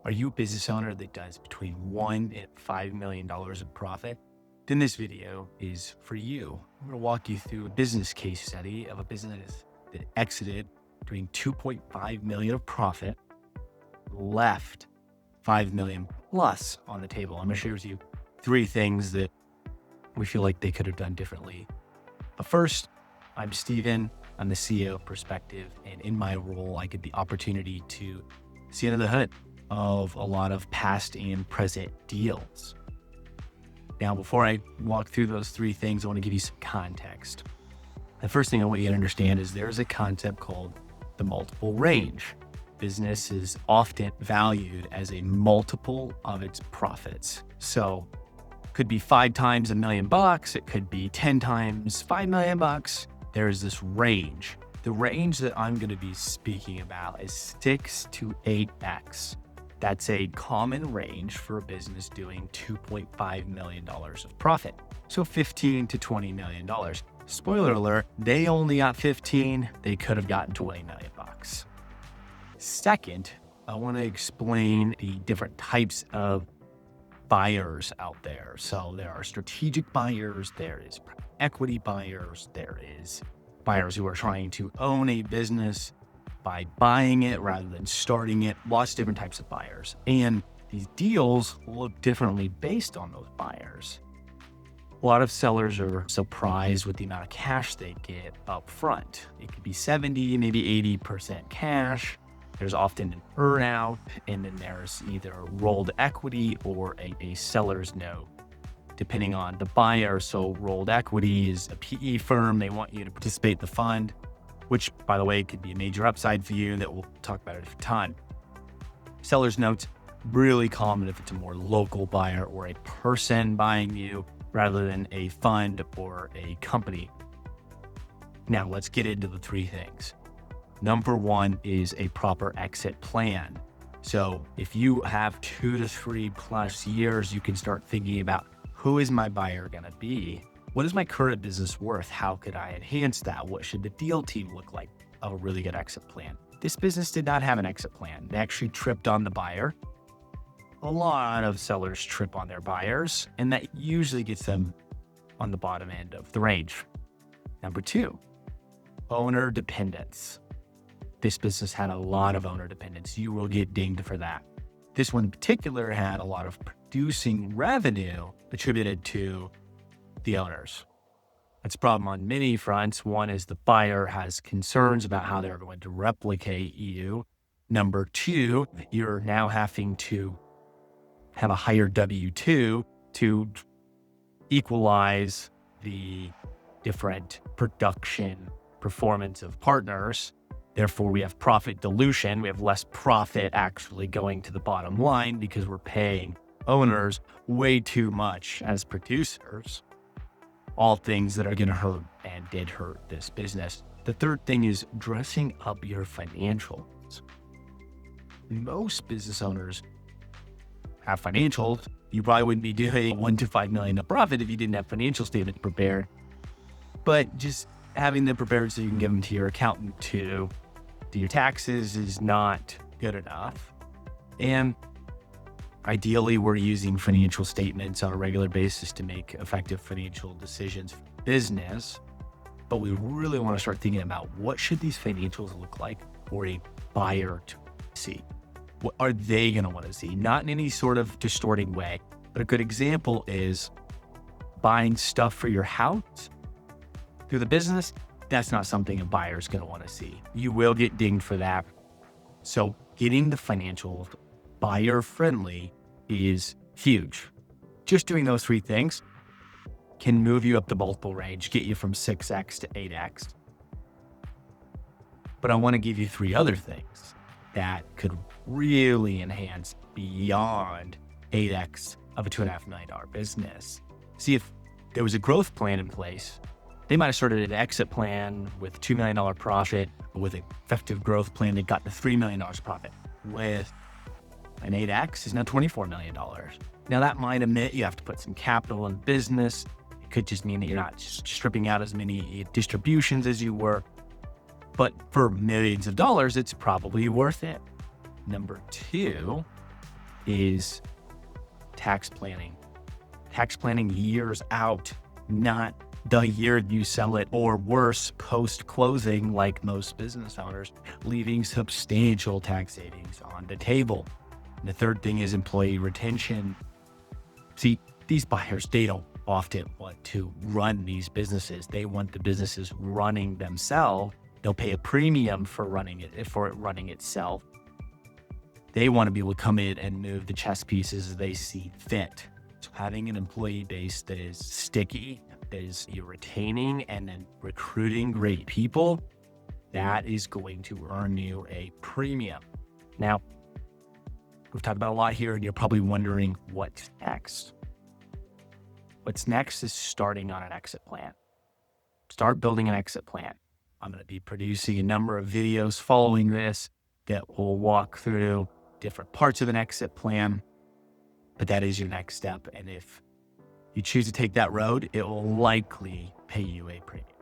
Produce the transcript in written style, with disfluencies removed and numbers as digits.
Are you a business owner that does between $1 and $5 million in profit? Then this video is for you. I'm going to walk you through a business case study of a business that exited doing 2.5 million of profit, left 5 million plus on the table. I'm going to share with you 3 things that we feel like they could have done differently. But first, I'm Steven. I'm the CEO of Perspective, and in my role, I get the opportunity to see under the hood of a lot of past and present deals. Now, before I walk through those 3 things, I want to give you some context. The first thing I want you to understand is there's a concept called the multiple range. Business is often valued as a multiple of its profits. So it could be 5 times $1 million. It could be 10 times $5 million. There is this range. The range that I'm going to be speaking about is 6 to 8x. That's a common range for a business doing $2.5 million of profit. So $15 to $20 million. Spoiler alert, they only got 15. They could have gotten 20 million bucks. Second, I want to explain the different types of buyers out there. So there are strategic buyers, there is private equity buyers, there is buyers who are trying to own a business by buying it rather than starting it. Lots of different types of buyers. And these deals look differently based on those buyers. A lot of sellers are surprised with the amount of cash they get up front. It could be 70, maybe 80% cash. There's often an earnout, and then there's either rolled equity or a seller's note, depending on the buyer. So rolled equity is a PE firm. They want you to participate in the fund, which, by the way, could be a major upside for you that we'll talk about at a different time. Seller's notes, really common if it's a more local buyer or a person buying you rather than a fund or a company. Now, let's get into the 3 things. Number 1 is a proper exit plan. So if you have 2 to 3 plus years, you can start thinking about, who is my buyer going to be? What is my current business worth? How could I enhance that? What should the deal team look like? A really good exit plan. This business did not have an exit plan. They actually tripped on the buyer. A lot of sellers trip on their buyers, and that usually gets them on the bottom end of the range. Number 2, owner dependence. This business had a lot of owner dependence. You will get dinged for that. This one in particular had a lot of producing revenue attributed to the owners. That's a problem on many fronts. One is the buyer has concerns about how they're going to replicate you. Number 2, you're now having to have a higher W-2 to equalize the different production performance of partners. Therefore, we have profit dilution. We have less profit actually going to the bottom line because we're paying owners way too much as producers. All things that are going to hurt and did hurt this business. The third thing is dressing up your financials. Most business owners have financials. You probably wouldn't be doing 1 to 5 million of profit if you didn't have financial statements prepared. But just having them prepared so you can give them to your accountant to do your taxes is not good enough. And ideally, we're using financial statements on a regular basis to make effective financial decisions for business. But we really want to start thinking about, what should these financials look like for a buyer to see? What are they going to want to see? Not in any sort of distorting way. But a good example is buying stuff for your house through the business. That's not something a buyer is going to want to see. You will get dinged for that. So getting the financials buyer friendly is huge. Just doing those 3 things can move you up the multiple range, get you from 6x to 8x. But I want to give you 3 other things that could really enhance beyond 8x of a $2.5 million business. See, if there was a growth plan in place, they might have started an exit plan with $2 million profit, but with an effective growth plan, they got to $3 million profit. With an 8x is now $24 million. Now that might admit you have to put some capital in business. It could just mean that you're not stripping out as many distributions as you were. But for millions of dollars, it's probably worth it. Number 2, is tax planning. Tax planning years out, not the year you sell it, or worse, post-closing like most business owners, leaving substantial tax savings on the table. And the third thing is employee retention. See, these buyers, they don't often want to run these businesses. They want the businesses running themselves. They'll pay a premium for running it itself. They want to be able to come in and move the chess pieces as they see fit. So having an employee base that is sticky, that is you're retaining and then recruiting great people, that is going to earn you a premium. Now, we've talked about a lot here, and you're probably wondering what's next. What's next is starting on an exit plan. Start building an exit plan. I'm going to be producing a number of videos following this that will walk through different parts of an exit plan, but that is your next step. And if you choose to take that road, it will likely pay you a premium.